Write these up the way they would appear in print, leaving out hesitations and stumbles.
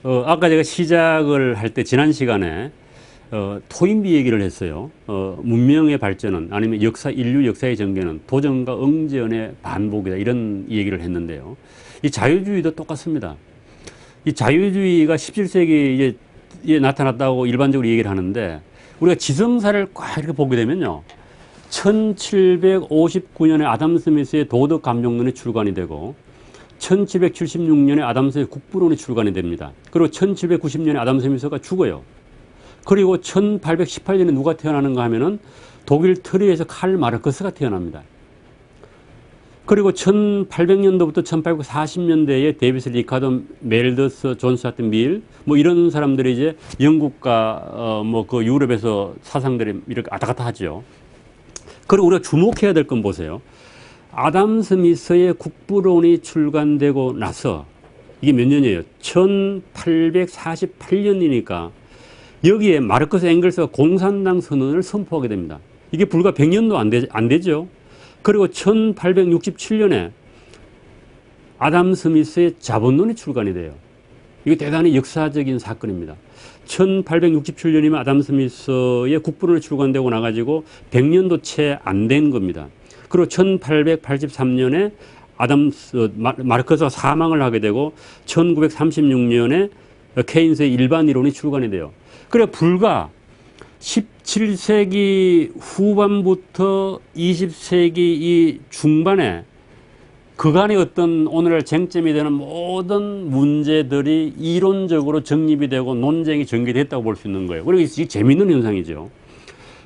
아까 제가 시작을 할 때 지난 시간에 토인비 얘기를 했어요. 문명의 발전은 아니면 인류 역사의 전개는 도전과 응전의 반복이다 이런 얘기를 했는데요. 이 자유주의도 똑같습니다. 이 자유주의가 17세기에 나타났다고 일반적으로 얘기를 하는데 우리가 지성사를 꽉 이렇게 보게 되면요. 1759년에 아담 스미스의 도덕 감정론이 출간이 되고 1776년에 아담 스미스의 국부론이 출간이 됩니다. 그리고 1790년에 아담 스미스가 죽어요. 그리고 1818년에 누가 태어나는가 하면은 독일 트리에서 칼 마르크스가 태어납니다. 그리고 1800년도부터 1840년대에 데이비스 리카드 멜더스 존 스튜어트 밀 뭐 이런 사람들이 이제 영국과 뭐 그 유럽에서 사상들이 이렇게 왔다 갔다 하죠. 그리고 우리가 주목해야 될 건 보세요. 아담 스미스의 국부론이 출간되고 나서 이게 몇 년이에요? 1848년이니까 여기에 마르크스 앵글스가 공산당 선언을 선포하게 됩니다. 이게 불과 100년도 안 되죠. 그리고 1867년에 아담 스미스의 자본론이 출간이 돼요. 이게 대단히 역사적인 사건입니다. 1867년이면 아담 스미스의 국부론이 출간되고 나가지고 100년도 채 안 된 겁니다. 그리고 1883년에 마르크스가 사망을 하게 되고 1936년에 케인스의 일반 이론이 출간이 돼요. 그래 불과 17세기 후반부터 20세기 이 중반에 그간의 어떤 오늘날 쟁점이 되는 모든 문제들이 이론적으로 정립이 되고 논쟁이 전개됐다고 볼 수 있는 거예요. 그리고 이게 재미있는 현상이죠.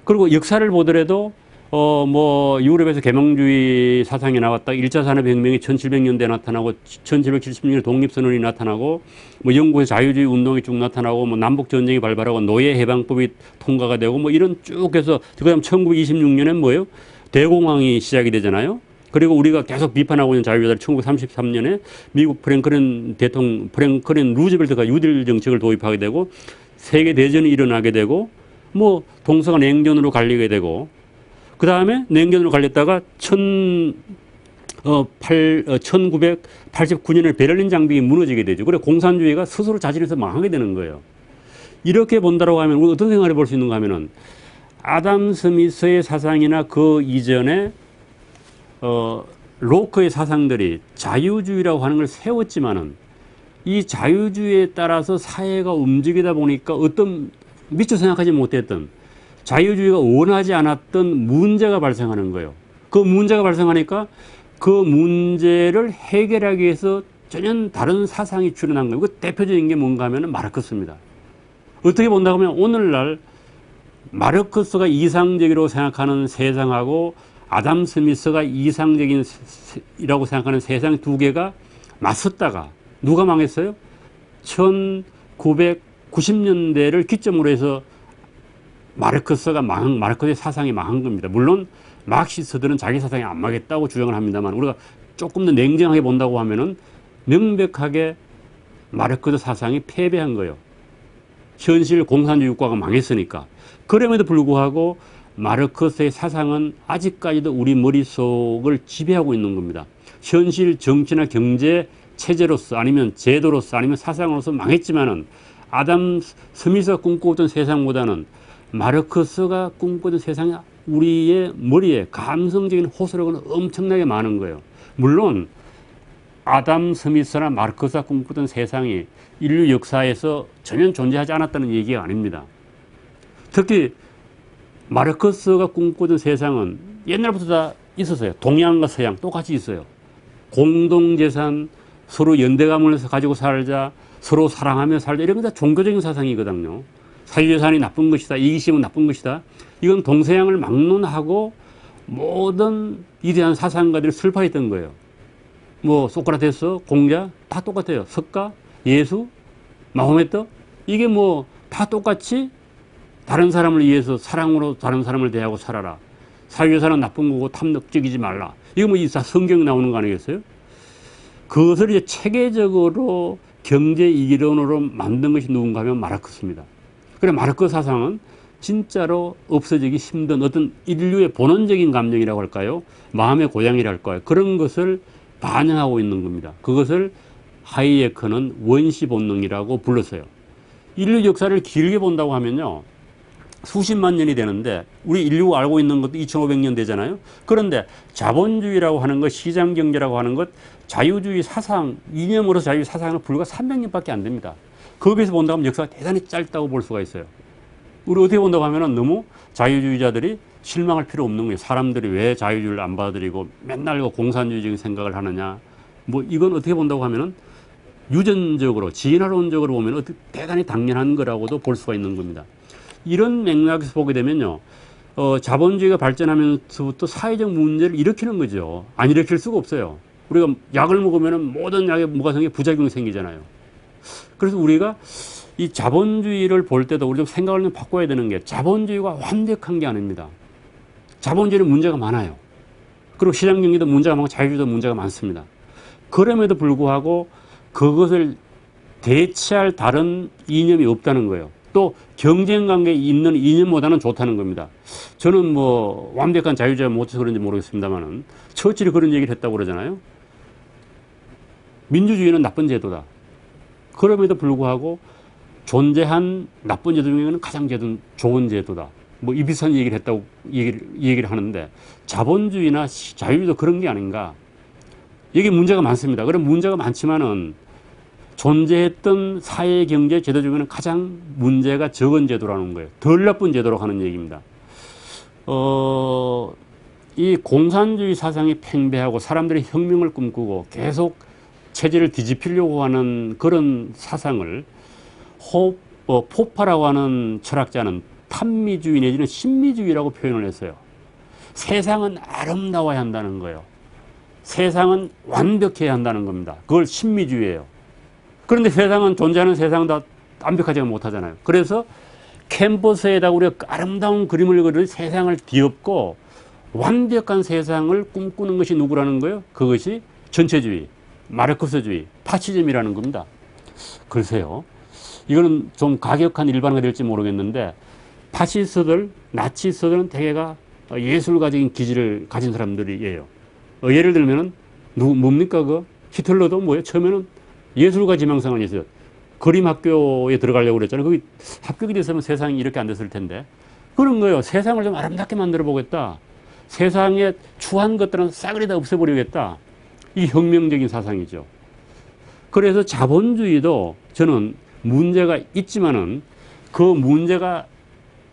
그리고 역사를 보더라도 뭐 유럽에서 계몽주의 사상이 나왔다. 1차 산업혁명이 1700년대에 나타나고 1776년에 독립선언이 나타나고 뭐 영국에서 자유주의 운동이 쭉 나타나고 뭐 남북전쟁이 발발하고 노예해방법이 통과가 되고 뭐 이런 쭉 해서 그다음 1926년엔 뭐예요? 대공황이 시작이 되잖아요. 그리고 우리가 계속 비판하고 있는 자유주의자들 1933년에 미국 프랭클린 루즈벨트가 뉴딜 정책을 도입하게 되고 세계 대전이 일어나게 되고 뭐 동서가 냉전으로 갈리게 되고 그 다음에 냉전으로 갈렸다가 1989년에 베를린 장벽이 무너지게 되죠. 그래 공산주의가 스스로 자진해서 망하게 되는 거예요. 이렇게 본다고 하면 우리 어떤 생각을 볼 수 있는가 하면은 아담 스미스의 사상이나 그 이전에 로커의 사상들이 자유주의라고 하는 걸 세웠지만은 이 자유주의에 따라서 사회가 움직이다 보니까 어떤 미처 생각하지 못했던 자유주의가 원하지 않았던 문제가 발생하는 거예요. 그 문제가 발생하니까 그 문제를 해결하기 위해서 전혀 다른 사상이 출현한 거예요. 그 대표적인 게 뭔가 하면 마르크스입니다. 어떻게 본다고 하면 오늘날 마르크스가 이상적이라고 생각하는 세상하고 아담 스미스가 이상적이라고 생각하는 세상 두 개가 맞섰다가 누가 망했어요? 1990년대를 기점으로 해서 마르크스의 사상이 망한 겁니다. 물론 막시스트들은 자기 사상이 안 맞겠다고 주장을 합니다만 우리가 조금 더 냉정하게 본다고 하면은 명백하게 마르크스 사상이 패배한 거예요. 현실 공산주의 국가가 망했으니까. 그럼에도 불구하고 마르크스의 사상은 아직까지도 우리 머릿속을 지배하고 있는 겁니다. 현실 정치나 경제 체제로서 아니면 제도로서 아니면 사상으로서 망했지만은 아담 스미스가 꿈꾸었던 세상보다는 마르크스가 꿈꾸던 세상이 우리의 머리에 감성적인 호소력은 엄청나게 많은 거예요. 물론 아담 스미스나 마르크스가 꿈꾸던 세상이 인류 역사에서 전혀 존재하지 않았다는 얘기가 아닙니다. 특히 마르크스가 꿈꾸던 세상은 옛날부터 다 있었어요. 동양과 서양 똑같이 있어요. 공동재산, 서로 연대감을 가지고 살자, 서로 사랑하며 살자, 이런 게 다 종교적인 사상이거든요. 사유재산이 나쁜 것이다, 이기심은 나쁜 것이다. 이건 동서양을 막론하고 모든 위대한 사상가들이 설파했던 거예요. 뭐 소크라테스, 공자 다 똑같아요. 석가, 예수, 마호메트 이게 뭐 다 똑같이 다른 사람을 위해서 사랑으로 다른 사람을 대하고 살아라. 사유재산은 나쁜 거고 탐욕적이지 말라. 이거 뭐 성경에 나오는 거 아니겠어요? 그것을 이제 체계적으로 경제 이론으로 만든 것이 누군가 하면 마르크스입니다. 그래 마르크스 사상은 진짜로 없어지기 힘든 어떤 인류의 본원적인 감정이라고 할까요? 마음의 고향이라고 할까요? 그런 것을 반영하고 있는 겁니다. 그것을 하이에커는 원시 본능이라고 불렀어요. 인류 역사를 길게 본다고 하면요, 수십만 년이 되는데 우리 인류가 알고 있는 것도 2500년 되잖아요. 그런데 자본주의라고 하는 것, 시장경제라고 하는 것, 자유주의 사상, 이념으로 자유주의 사상은 불과 300년밖에 안 됩니다. 거기서 본다고 하면 역사가 대단히 짧다고 볼 수가 있어요. 우리 어떻게 본다고 하면 너무 자유주의자들이 실망할 필요 없는 거예요. 사람들이 왜 자유주의를 안 받아들이고 맨날 공산주의적인 생각을 하느냐. 뭐 이건 어떻게 본다고 하면은 유전적으로, 진화론적으로 보면 대단히 당연한 거라고도 볼 수가 있는 겁니다. 이런 맥락에서 보게 되면요, 자본주의가 발전하면서부터 사회적 문제를 일으키는 거죠. 안 일으킬 수가 없어요. 우리가 약을 먹으면 모든 약의 무가성에 부작용이 생기잖아요. 그래서 우리가 이 자본주의를 볼 때도 우리 좀 생각을 좀 바꿔야 되는 게, 자본주의가 완벽한 게 아닙니다. 자본주의는 문제가 많아요. 그리고 시장경제도 문제가 많고 자유주의도 문제가 많습니다. 그럼에도 불구하고 그것을 대체할 다른 이념이 없다는 거예요. 또 경쟁관계에 있는 이념보다는 좋다는 겁니다. 저는 뭐 완벽한 자유주의가 못해서 그런지 모르겠습니다만은 처칠이 그런 얘기를 했다고 그러잖아요. 민주주의는 나쁜 제도다. 그럼에도 불구하고 존재한 나쁜 제도 중에는 가장 좋은 제도다. 뭐 이 비슷한 얘기를 했다고 얘기를 하는데, 자본주의나 자유주의도 그런 게 아닌가. 여기 문제가 많습니다. 그럼 문제가 많지만은 존재했던 사회 경제 제도 중에는 가장 문제가 적은 제도라는 거예요. 덜 나쁜 제도라고 하는 얘기입니다. 이 공산주의 사상이 팽배하고 사람들이 혁명을 꿈꾸고 계속 체제를 뒤집히려고 하는 그런 사상을 포파라고 하는 철학자는 탄미주의 내지는 신미주의라고 표현을 했어요. 세상은 아름다워야 한다는 거예요. 세상은 완벽해야 한다는 겁니다. 그걸 신미주의예요. 그런데 세상은, 존재하는 세상은 다 완벽하지 못하잖아요. 그래서 캔버스에다 우리가 아름다운 그림을 그릴 세상을 뒤엎고 완벽한 세상을 꿈꾸는 것이 누구라는 거예요? 그것이 전체주의, 마르크스주의, 파시즘이라는 겁니다. 글쎄요, 이거는 좀 가격한 일반화가 될지 모르겠는데, 파시스트들, 나치스트들은 대개가 예술가적인 기질을 가진 사람들이에요. 예를 들면은 뭡니까? 히틀러도 뭐예요? 처음에는 예술가 지망생은 있어요. 그림 학교에 들어가려고 그랬잖아요. 거기 합격이 됐으면 세상이 이렇게 안 됐을 텐데. 그런 거예요. 세상을 좀 아름답게 만들어 보겠다. 세상에 추한 것들은 싸그리 다 없애버리겠다. 이 혁명적인 사상이죠. 그래서 자본주의도 저는 문제가 있지만은 그 문제가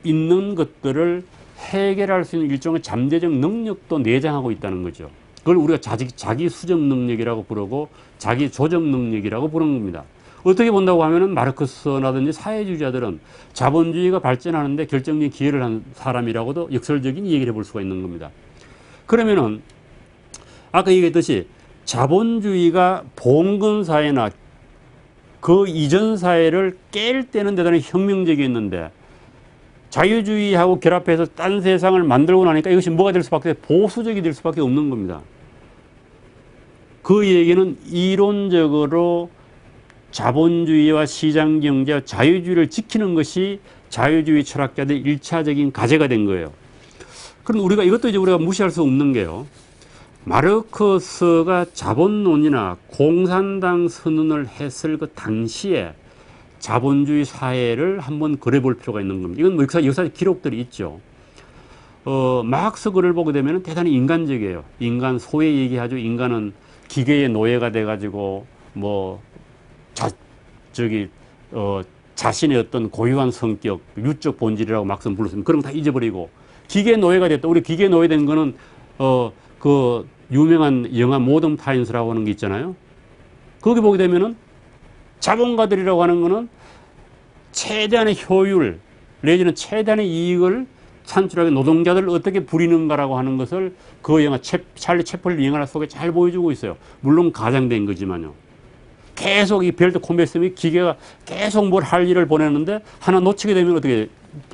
있는 것들을 해결할 수 있는 일종의 잠재적 능력도 내장하고 있다는 거죠. 그걸 우리가 자기 수정 능력이라고 부르고 자기 조정 능력이라고 부르는 겁니다. 어떻게 본다고 하면은 마르크스라든지 사회주의자들은 자본주의가 발전하는데 결정적인 기여를 한 사람이라고도 역설적인 얘기를 해볼 수가 있는 겁니다. 그러면은 아까 얘기했듯이 자본주의가 봉건 사회나 그 이전 사회를 깰 때는 대단히 혁명적이었는데, 자유주의하고 결합해서 딴 세상을 만들고 나니까 이것이 뭐가 될 수밖에, 보수적이 될 수밖에 없는 겁니다. 그 얘기는 이론적으로 자본주의와 시장경제와 자유주의를 지키는 것이 자유주의 철학자들의 1차적인 과제가 된 거예요. 그럼 우리가 이것도 이제 우리가 무시할 수 없는 게요, 마르크스가 자본론이나 공산당 선언을 했을 그 당시에 자본주의 사회를 한번 그려볼 필요가 있는 겁니다. 이건 뭐 역사적 기록들이 있죠. 마크스 글을 보게 되면 대단히 인간적이에요. 인간 소외 얘기하죠. 인간은 기계의 노예가 돼가지고 자신의 어떤 고유한 성격, 유적 본질이라고 막상 불렀습니다. 그런 거 다 잊어버리고 기계의 노예가 됐다. 우리 기계의 노예된 거는 그 유명한 영화 모던 타임스라고 하는 게 있잖아요. 거기 보게 되면은 자본가들이라고 하는 거는 최대한의 효율 내지는 최대한의 이익을 산출하게 노동자들을 어떻게 부리는가라고 하는 것을 그 영화 찰리 채플린 영화 속에 잘 보여주고 있어요. 물론 가장된 거지만요. 계속 이 벨트 콤베스미 기계가 계속 뭘 할 일을 보내는데 하나 놓치게 되면 어떻게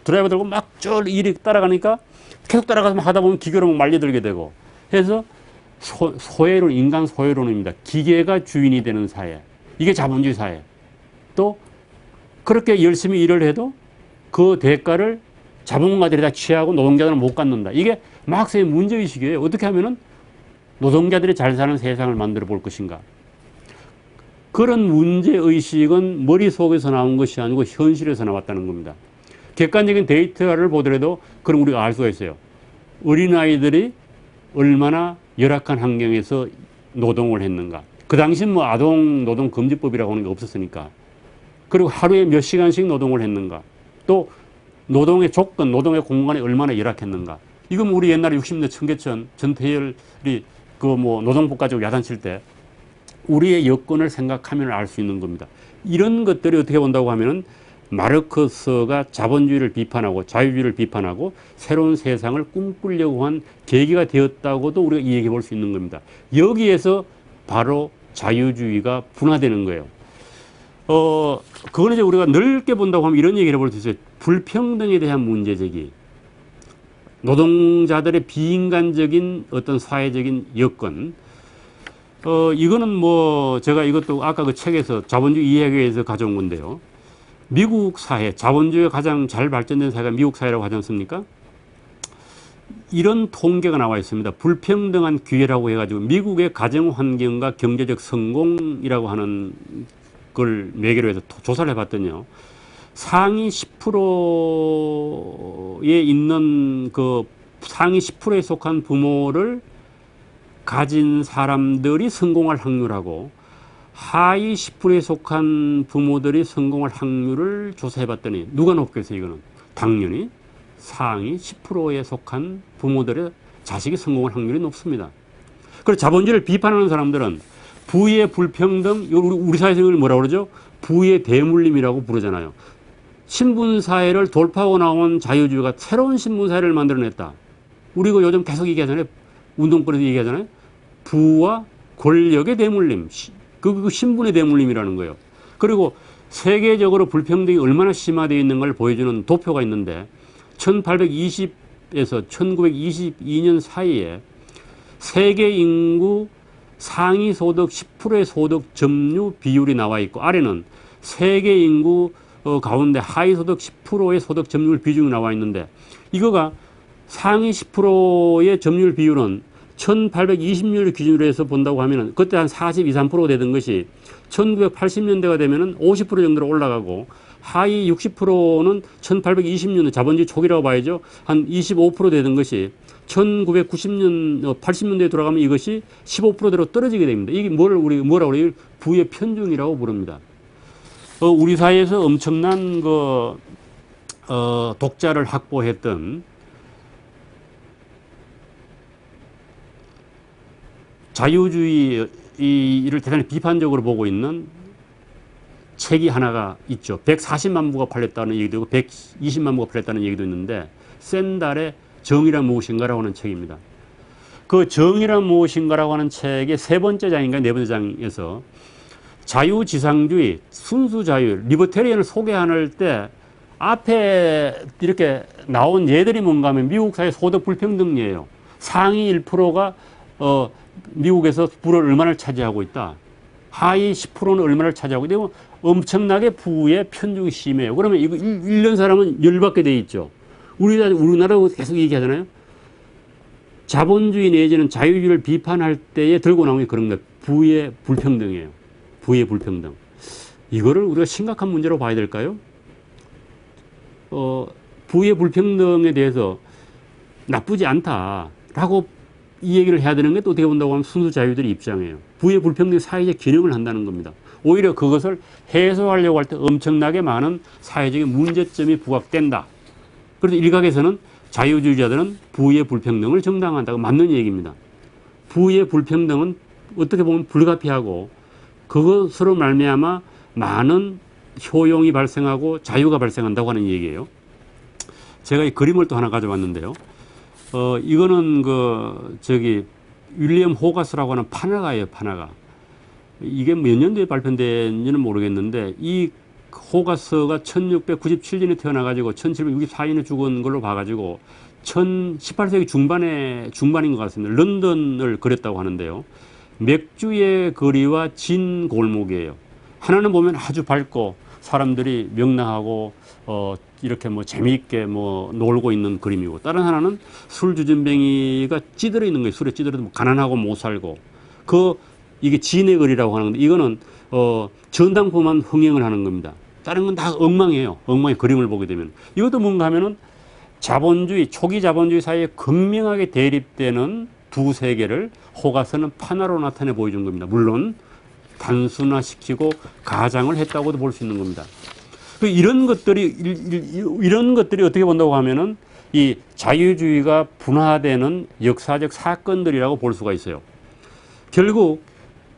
드라이버 들고 막 저 일이 따라가니까 계속 따라가서 하다 보면 기계로 말려들게 되고 해서 소외론, 인간 소외론입니다. 기계가 주인이 되는 사회. 이게 자본주의 사회. 또 그렇게 열심히 일을 해도 그 대가를 자본가들이 다 취하고 노동자들은 못 갖는다. 이게 마크스의 문제의식이에요. 어떻게 하면은 노동자들이 잘 사는 세상을 만들어 볼 것인가. 그런 문제의식은 머릿속에서 나온 것이 아니고 현실에서 나왔다는 겁니다. 객관적인 데이터를 보더라도 그럼 우리가 알 수가 있어요. 어린아이들이 얼마나 열악한 환경에서 노동을 했는가. 그 당시 뭐 아동 노동 금지법이라고 하는 게 없었으니까. 그리고 하루에 몇 시간씩 노동을 했는가. 또 노동의 조건, 노동의 공간이 얼마나 열악했는가. 이건 우리 옛날에 60년대 청계천 전태열이 그 뭐 노동법 가지고 야단칠 때 우리의 여건을 생각하면 알 수 있는 겁니다. 이런 것들이 어떻게 본다고 하면은 마르크스가 자본주의를 비판하고 자유주의를 비판하고 새로운 세상을 꿈꾸려고 한 계기가 되었다고도 우리가 이야기해 볼 수 있는 겁니다. 여기에서 바로 자유주의가 분화되는 거예요. 그거는 이제 우리가 넓게 본다고 하면 이런 얘기를 해볼 수 있어요. 불평등에 대한 문제 제기. 노동자들의 비인간적인 어떤 사회적인 여건. 이거는 뭐 제가 이것도 아까 그 책에서 자본주의 이해학에서 가져온 건데요. 미국 사회, 자본주의가 가장 잘 발전된 사회가 미국 사회라고 하지 않습니까? 이런 통계가 나와 있습니다. 불평등한 기회라고 해가지고 미국의 가정 환경과 경제적 성공이라고 하는 걸 매개로 해서 조사를 해봤더니요. 상위 10%에 있는 그 상위 10%에 속한 부모를 가진 사람들이 성공할 확률하고 하위 10%에 속한 부모들이 성공할 확률을 조사해봤더니 누가 높겠어요? 이거는 당연히 상위 10%에 속한 부모들의 자식이 성공할 확률이 높습니다. 그리고 자본주의를 비판하는 사람들은 부의 불평등, 우리 사회에서 이걸 뭐라고 그러죠? 부의 대물림이라고 부르잖아요. 신분사회를 돌파하고 나온 자유주의가 새로운 신분사회를 만들어냈다. 우리 이거 요즘 계속 얘기하잖아요. 운동권에서 얘기하잖아요. 부와 권력의 대물림, 그 신분의 대물림이라는 거예요. 그리고 세계적으로 불평등이 얼마나 심화되어 있는 걸 보여주는 도표가 있는데 1820에서 1922년 사이에 세계 인구 상위 소득 10%의 소득 점유 비율이 나와 있고 아래는 세계 인구 가운데 하위 소득 10%의 소득 점유율 비중이 나와 있는데 이거가 상위 10%의 점유율 비율은 1820년을 기준으로 해서 본다고 하면은 그때 한 42, 3% 되던 것이 1980년대가 되면은 50% 정도로 올라가고 하위 60%는 1820년 자본주의 초기라고 봐야죠. 한 25% 되던 것이 1990년, 80년대에 돌아가면 이것이 15%대로 떨어지게 됩니다. 이게 뭐라고 그래요? 부의 편중이라고 부릅니다. 우리 사회에서 엄청난 독자를 확보했던 자유주의를 대단히 비판적으로 보고 있는 책이 하나가 있죠. 140만 부가 팔렸다는 얘기도 있고 120만 부가 팔렸다는 얘기도 있는데 샌달의 정의란 무엇인가라고 하는 책입니다. 그 정의란 무엇인가라고 하는 책의 세 번째 장인가 네 번째 장에서 자유지상주의, 순수자유, 리버테리언을 소개할 때 앞에 이렇게 나온 예들이 뭔가 하면 미국 사회 소득 불평등이에요. 상위 1%가 미국에서 부를 얼마나 차지하고 있다. 하위 10%는 얼마를 차지하고 있다. 엄청나게 부의 편중이 심해요. 그러면 이거 읽는 사람은 열받게 돼 있죠. 우리나라 계속 얘기하잖아요. 자본주의 내지는 자유주의를 비판할 때에 들고 나오는 게 그런 거예요. 부의 불평등이에요. 부의 불평등. 이거를 우리가 심각한 문제로 봐야 될까요? 부의 불평등에 대해서 나쁘지 않다라고 이 얘기를 해야 되는 게 또 어떻게 본다고 하면 순수 자유들의 입장이에요. 부의 불평등이 사회적 균형을 한다는 겁니다. 오히려 그것을 해소하려고 할 때 엄청나게 많은 사회적인 문제점이 부각된다. 그래서 일각에서는 자유주의자들은 부의 불평등을 정당화한다고 맞는 얘기입니다. 부의 불평등은 어떻게 보면 불가피하고 그것으로 말미암아 많은 효용이 발생하고 자유가 발생한다고 하는 얘기예요. 제가 이 그림을 또 하나 가져왔는데요. 이거는 윌리엄 호가스라고 하는 판화가예요, 판화가. 이게 몇 년도에 발표된지는 모르겠는데, 이 호가스가 1697년에 태어나가지고 1764년에 죽은 걸로 봐가지고, 18세기 중반인 것 같습니다. 런던을 그렸다고 하는데요. 맥주의 거리와 진 골목이에요. 하나는 보면 아주 밝고, 사람들이 명랑하고, 이렇게 뭐 재미있게 뭐 놀고 있는 그림이고, 다른 하나는 술 주전뱅이가 찌들어 있는 거예요. 술에 찌들어도 뭐 가난하고 못 살고. 이게 진의 거리라고 하는 건데, 이거는 전당포만 흥행을 하는 겁니다. 다른 건 다 엉망이에요. 엉망의 그림을 보게 되면. 이것도 뭔가 하면은 자본주의, 초기 자본주의 사이에 극명하게 대립되는 두 세계를 호가서는 판화로 나타내 보여준 겁니다. 물론 단순화시키고 가장을 했다고도 볼 수 있는 겁니다. 이런 것들이 어떻게 본다고 하면은 이 자유주의가 분화되는 역사적 사건들이라고 볼 수가 있어요. 결국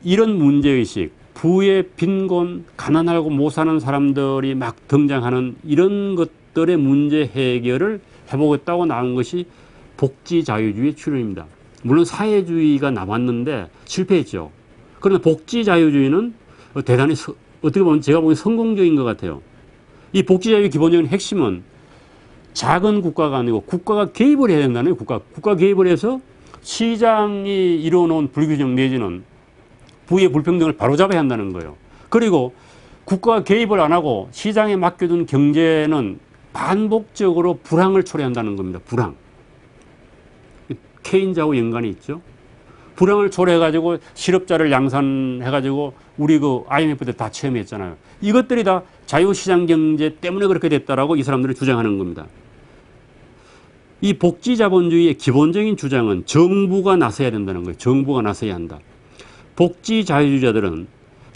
이런 문제의식, 부의 빈곤, 가난하고 못 사는 사람들이 막 등장하는 이런 것들의 문제 해결을 해보겠다고 나온 것이 복지자유주의 출현입니다. 물론 사회주의가 나왔는데 실패했죠. 그러나 복지자유주의는 대단히 어떻게 보면 제가 보기엔 성공적인 것 같아요. 이 복지자유의 기본적인 핵심은 작은 국가가 아니고 국가가 개입을 해야 된다는 거예요. 국가 개입을 해서 시장이 이루어놓은 불균형 내지는 부의 불평등을 바로잡아야 한다는 거예요. 그리고 국가가 개입을 안 하고 시장에 맡겨둔 경제는 반복적으로 불황을 초래한다는 겁니다. 불황. 케인즈하고 연관이 있죠. 불황을 초래해가지고 실업자를 양산해가지고 우리 그 IMF 때 다 체험했잖아요. 이것들이 다 자유시장 경제 때문에 그렇게 됐다라고 이 사람들이 주장하는 겁니다. 이 복지자본주의의 기본적인 주장은 정부가 나서야 된다는 거예요. 정부가 나서야 한다. 복지자유주의자들은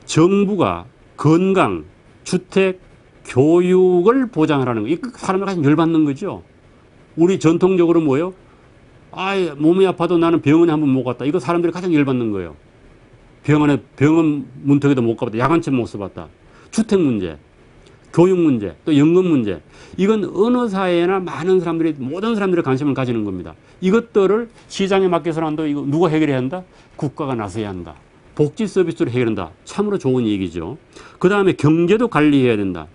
정부가 건강, 주택, 교육을 보장하라는 거예요. 사람들 가장 열받는 거죠. 우리 전통적으로 뭐예요? 몸이 아파도 나는 병원에 한번 못 갔다. 이거 사람들이 가장 열받는 거예요. 병원 문턱에도 못 가봤다. 야간책 못 써봤다. 주택 문제, 교육 문제, 또 연금 문제. 이건 어느 사회나 많은 사람들이, 모든 사람들이 관심을 가지는 겁니다. 이것들을 시장에 맡겨서는 이거 누가 해결해야 한다? 국가가 나서야 한다. 복지 서비스로 해결한다. 참으로 좋은 얘기죠. 그 다음에 경제도 관리해야 된다.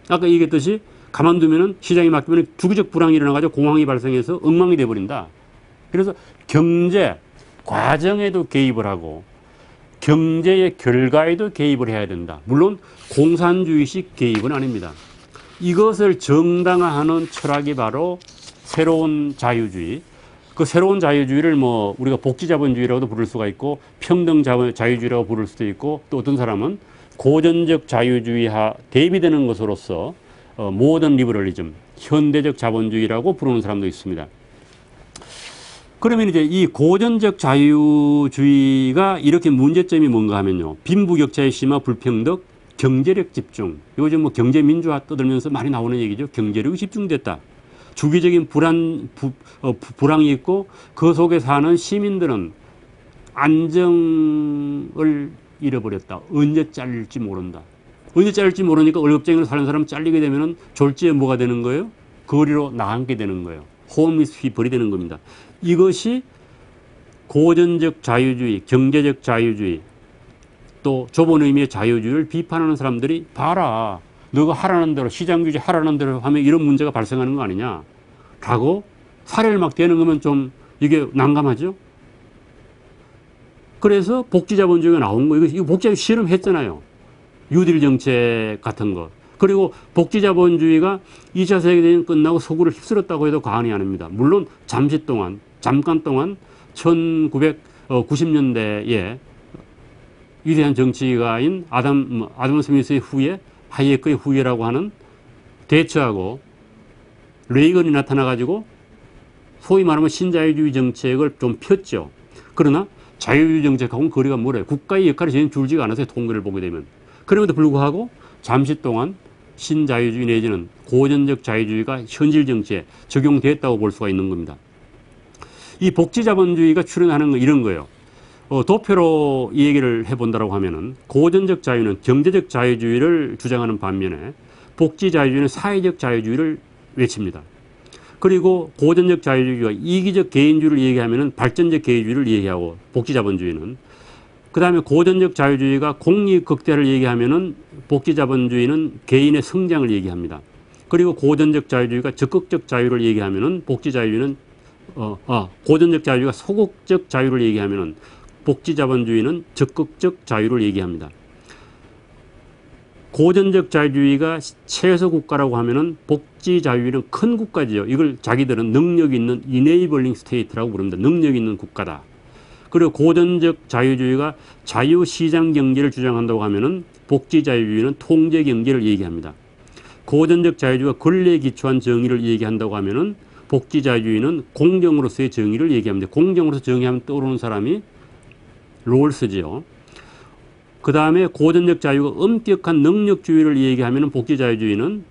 아까 얘기했듯이 가만두면은 시장에 맡기면 주기적 불황이 일어나가지고 공황이 발생해서 엉망이 돼버린다. 그래서 경제 과정에도 개입을 하고 경제의 결과에도 개입을 해야 된다. 물론 공산주의식 개입은 아닙니다. 이것을 정당화하는 철학이 바로 새로운 자유주의. 그 새로운 자유주의를 뭐 우리가 복지자본주의라고도 부를 수가 있고 평등 자유주의라고 부를 수도 있고 또 어떤 사람은 고전적 자유주의와 대비되는 것으로서 모던 리버럴리즘, 현대적 자본주의라고 부르는 사람도 있습니다. 그러면 이제 이 고전적 자유주의가 이렇게 문제점이 뭔가 하면요. 빈부격차의 심화, 불평등, 경제력 집중. 요즘 뭐 경제민주화 떠들면서 많이 나오는 얘기죠. 경제력이 집중됐다. 주기적인 불황이 있고 그 속에 사는 시민들은 안정을 잃어버렸다. 언제 잘릴지 모른다. 언제 잘릴지 모르니까 월급쟁이로 사는 사람 잘리게 되면 졸지에 뭐가 되는 거예요? 거리로 나앉게 되는 거예요. 홈리스 피플이 되는 겁니다. 이것이 고전적 자유주의, 경제적 자유주의, 또 좁은 의미의 자유주의를 비판하는 사람들이 봐라. 너가 하라는 대로, 시장규제 하라는 대로 하면 이런 문제가 발생하는 거 아니냐. 라고 사례를 막 대는 거면 좀 이게 난감하죠. 그래서 복지자본주의가 나온 거예요. 이거 복지자본주의 실험했잖아요. 뉴딜 정책 같은 거. 그리고 복지자본주의가 2차 세계대전 끝나고 서구를 휩쓸었다고 해도 과언이 아닙니다. 물론 잠깐 동안 1990년대에 위대한 정치가인 아담 스미스의 후예, 하이에크의 후예라고 하는 대처하고 레이건이 나타나가지고 소위 말하면 신자유주의 정책을 좀 폈죠. 그러나 자유주의 정책하고는 거리가 멀어요. 국가의 역할이 전혀 줄지가 않아서요. 통계를 보게 되면. 그럼에도 불구하고 잠시 동안 신자유주의 내지는 고전적 자유주의가 현실 정치에 적용됐다고 볼 수가 있는 겁니다. 이 복지자본주의가 출현하는 건 이런 거예요. 도표로 이 얘기를 해본다고 하면은 고전적 자유는 경제적 자유주의를 주장하는 반면에 복지자유주의는 사회적 자유주의를 외칩니다. 그리고 고전적 자유주의가 이기적 개인주의를 얘기하면은 발전적 개인주의를 얘기하고 복지자본주의는 그 다음에 고전적 자유주의가 공익 극대화를 얘기하면은 복지자본주의는 개인의 성장을 얘기합니다. 그리고 고전적 자유주의가 적극적 자유를 얘기하면은 복지자유주의는 고전적 자유주의가 소극적 자유를 얘기하면은 복지자본주의는 적극적 자유를 얘기합니다. 고전적 자유주의가 최소 국가라고 하면은 복지자유주의는 큰 국가지요. 이걸 자기들은 능력 있는 enabling state라고 부릅니다. 능력 있는 국가다. 그리고 고전적 자유주의가 자유시장 경제를 주장한다고 하면은 복지자유주의는 통제경제를 얘기합니다. 고전적 자유주의가 권리에 기초한 정의를 얘기한다고 하면은 복지자유주의는 공정으로서의 정의를 얘기합니다. 공정으로서 정의하면 떠오르는 사람이 롤스지요. 그 다음에 고전적 자유가 엄격한 능력주의를 얘기하면 복지자유주의는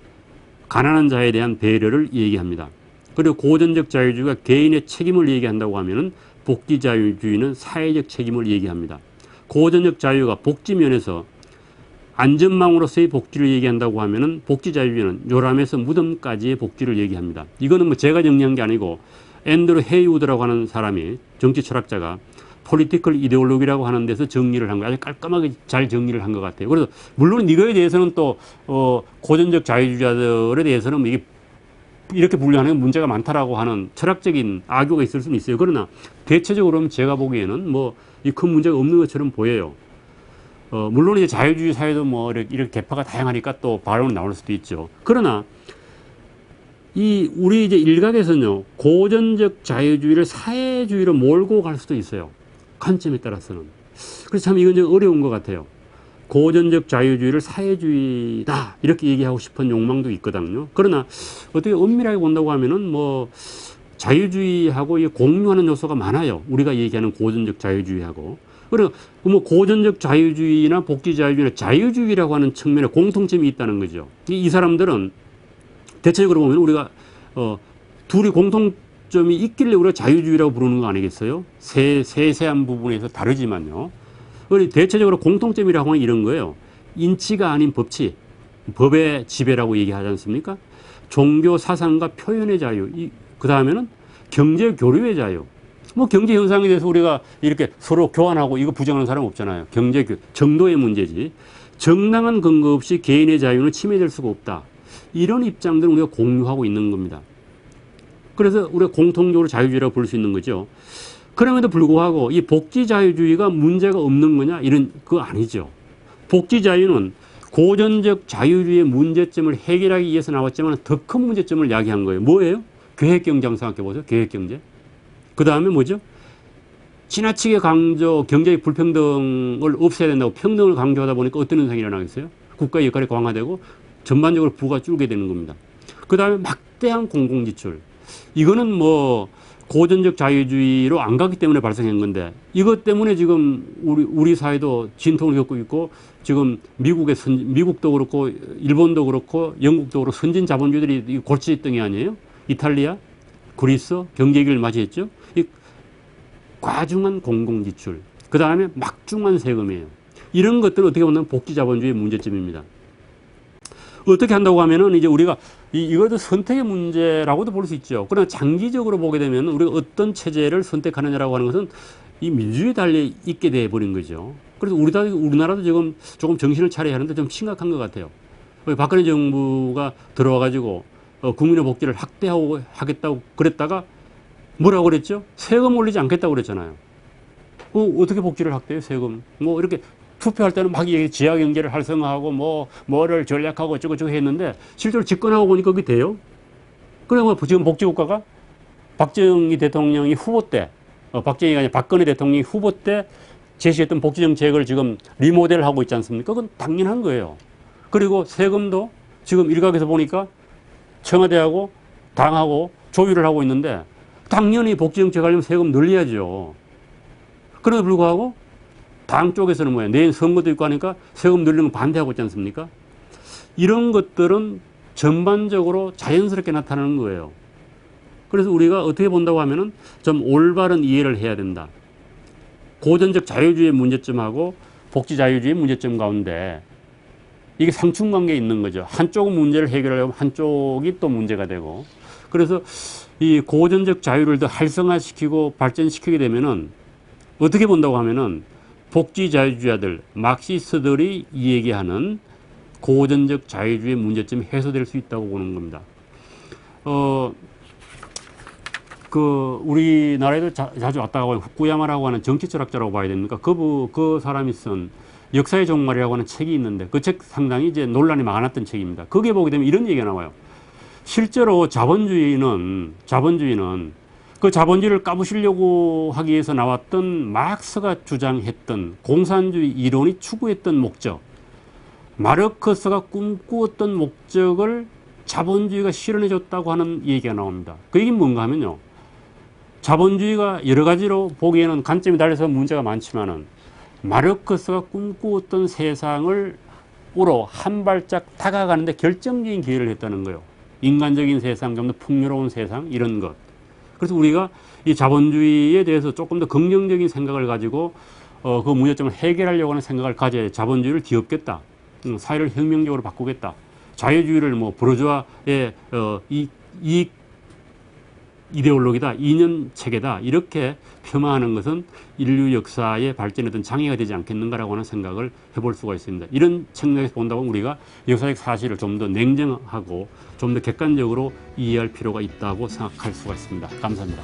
가난한 자에 대한 배려를 얘기합니다. 그리고 고전적 자유주의가 개인의 책임을 얘기한다고 하면 복지자유주의는 사회적 책임을 얘기합니다. 고전적 자유가 복지면에서 안전망으로서의 복지를 얘기한다고 하면 복지자유주의는 요람에서 무덤까지의 복지를 얘기합니다. 이거는 뭐 제가 정리한 게 아니고 앤드루 헤이우드라고 하는 사람이 정치 철학자가 폴리티컬 이데올로기라고 하는 데서 정리를 한 거 아주 깔끔하게 잘 정리를 한 것 같아요. 그래서 물론 이거에 대해서는 또 고전적 자유주의자들에 대해서는 이게 이렇게 분류하는 게 문제가 많다라고 하는 철학적인 악유가 있을 수는 있어요. 그러나 대체적으로는 제가 보기에는 뭐 이 큰 문제가 없는 것처럼 보여요. 물론 이제 자유주의 사회도 뭐 이렇게 계파가 다양하니까 또 발언이 나올 수도 있죠. 그러나 우리 이제 일각에서는요, 고전적 자유주의를 사회주의로 몰고 갈 수도 있어요. 관점에 따라서는. 그래서 참 이건 좀 어려운 것 같아요. 고전적 자유주의를 사회주의다 이렇게 얘기하고 싶은 욕망도 있거든요. 그러나 어떻게 엄밀하게 본다고 하면은 뭐 자유주의하고 공유하는 요소가 많아요. 우리가 얘기하는 고전적 자유주의하고. 그리고 뭐 고전적 자유주의나 복지자유주의나 자유주의라고 하는 측면에 공통점이 있다는 거죠. 이 사람들은 대체적으로 보면 우리가 둘이 공통점이 있길래 우리가 자유주의라고 부르는 거 아니겠어요? 세세한 부분에서 다르지만요. 대체적으로 공통점이라고 하면 이런 거예요. 인치가 아닌 법치, 법의 지배라고 얘기하지 않습니까? 종교 사상과 표현의 자유, 그 다음에는 경제 교류의 자유. 뭐 경제 현상에 대해서 우리가 이렇게 서로 교환하고 이거 부정하는 사람 없잖아요. 정도의 문제지. 정당한 근거 없이 개인의 자유는 침해될 수가 없다. 이런 입장들은 우리가 공유하고 있는 겁니다. 그래서 우리가 공통적으로 자유주의라고 부를 수 있는 거죠. 그럼에도 불구하고 이 복지자유주의가 문제가 없는 거냐? 그거 아니죠. 복지자유는 고전적 자유주의의 문제점을 해결하기 위해서 나왔지만 더 큰 문제점을 야기한 거예요. 뭐예요? 계획경제 한번 생각해보세요. 계획경제. 그 다음에 뭐죠? 지나치게 경제적 불평등을 없애야 된다고 평등을 강조하다 보니까 어떤 현상이 일어나겠어요? 국가의 역할이 강화되고 전반적으로 부가 줄게 되는 겁니다. 그 다음에 막대한 공공지출. 이거는 뭐 고전적 자유주의로 안 가기 때문에 발생한 건데 이것 때문에 지금 우리 사회도 진통을 겪고 있고 지금 미국도 그렇고 일본도 그렇고 영국도 그렇고 선진 자본주의들이 골칫덩이 아니에요? 이탈리아, 그리스 경제위기를 맞이했죠. 이 과중한 공공지출, 그 다음에 막중한 세금이에요. 이런 것들은 어떻게 보면 복지자본주의의 문제점입니다. 어떻게 한다고 하면은 이제 우리가 이것도 선택의 문제라고도 볼 수 있죠. 그러나 장기적으로 보게 되면 우리가 어떤 체제를 선택하느냐라고 하는 것은 이 민주주의에 달려 있게 돼 버린 거죠. 그래서 우리나라도 지금 조금 정신을 차려야 하는데 좀 심각한 것 같아요. 박근혜 정부가 들어와 가지고 국민의 복지를 하겠다고 그랬다가 뭐라고 그랬죠? 세금 올리지 않겠다고 그랬잖아요. 어떻게 복지를 확대해요? 세금. 뭐 이렇게 투표할 때는 막 지하 경제를 활성화하고 뭐를 전략하고 어쩌고저쩌고 했는데 실제로 집권하고 보니까 그게 돼요. 그래서 지금 복지국가가 박정희 대통령이 후보 때, 박정희가 아니라 박근혜 대통령이 후보 때 제시했던 복지정책을 지금 리모델을 하고 있지 않습니까? 그건 당연한 거예요. 그리고 세금도 지금 일각에서 보니까 청와대하고 당하고 조율을 하고 있는데 당연히 복지정책 하려면 세금 늘려야죠. 그럼에도 불구하고 당 쪽에서는 뭐야? 내일 선거도 있고 하니까 세금 늘리는 거 반대하고 있지 않습니까? 이런 것들은 전반적으로 자연스럽게 나타나는 거예요. 그래서 우리가 어떻게 본다고 하면은 좀 올바른 이해를 해야 된다. 고전적 자유주의의 문제점하고 복지자유주의의 문제점 가운데 이게 상충관계에 있는 거죠. 한쪽 문제를 해결하려면 한쪽이 또 문제가 되고. 그래서 이 고전적 자유를 더 활성화시키고 발전시키게 되면은 어떻게 본다고 하면은 복지자유주의자들, 막시스트들이 얘기하는 고전적 자유주의의 문제점이 해소될 수 있다고 보는 겁니다. 우리나라에도 자주 왔다 가고 후쿠야마라고 하는 정치 철학자라고 봐야 됩니까? 그 사람이 쓴 역사의 종말이라고 하는 책이 있는데 그 책 상당히 이제 논란이 많았던 책입니다. 거기에 보게 되면 이런 얘기가 나와요. 실제로 자본주의는 그 자본주의를 까부시려고 하기 위해서 나왔던 마르크스가 주장했던 공산주의 이론이 추구했던 목적, 마르크스가 꿈꾸었던 목적을 자본주의가 실현해 줬다고 하는 얘기가 나옵니다. 그 얘기는 뭔가 하면요, 자본주의가 여러 가지로 보기에는 관점이 달라서 문제가 많지만은 마르크스가 꿈꾸었던 세상을 으로 한 발짝 다가가는데 결정적인 기여를 했다는 거예요. 인간적인 세상, 좀 더 풍요로운 세상, 이런 것. 그래서 우리가 이 자본주의에 대해서 조금 더 긍정적인 생각을 가지고 그 문제점을 해결하려고 하는 생각을 가져야 자본주의를 뒤엎겠다. 사회를 혁명적으로 바꾸겠다. 자유주의를 뭐 부르주아의 이익 이데올로기다, 이념 체계다, 이렇게 폄하하는 것은 인류 역사의 발전에 어떤 장애가 되지 않겠는가라고 하는 생각을 해볼 수가 있습니다. 이런 측면에서 본다고 우리가 역사적 사실을 좀 더 냉정하고 좀 더 객관적으로 이해할 필요가 있다고 생각할 수가 있습니다. 감사합니다.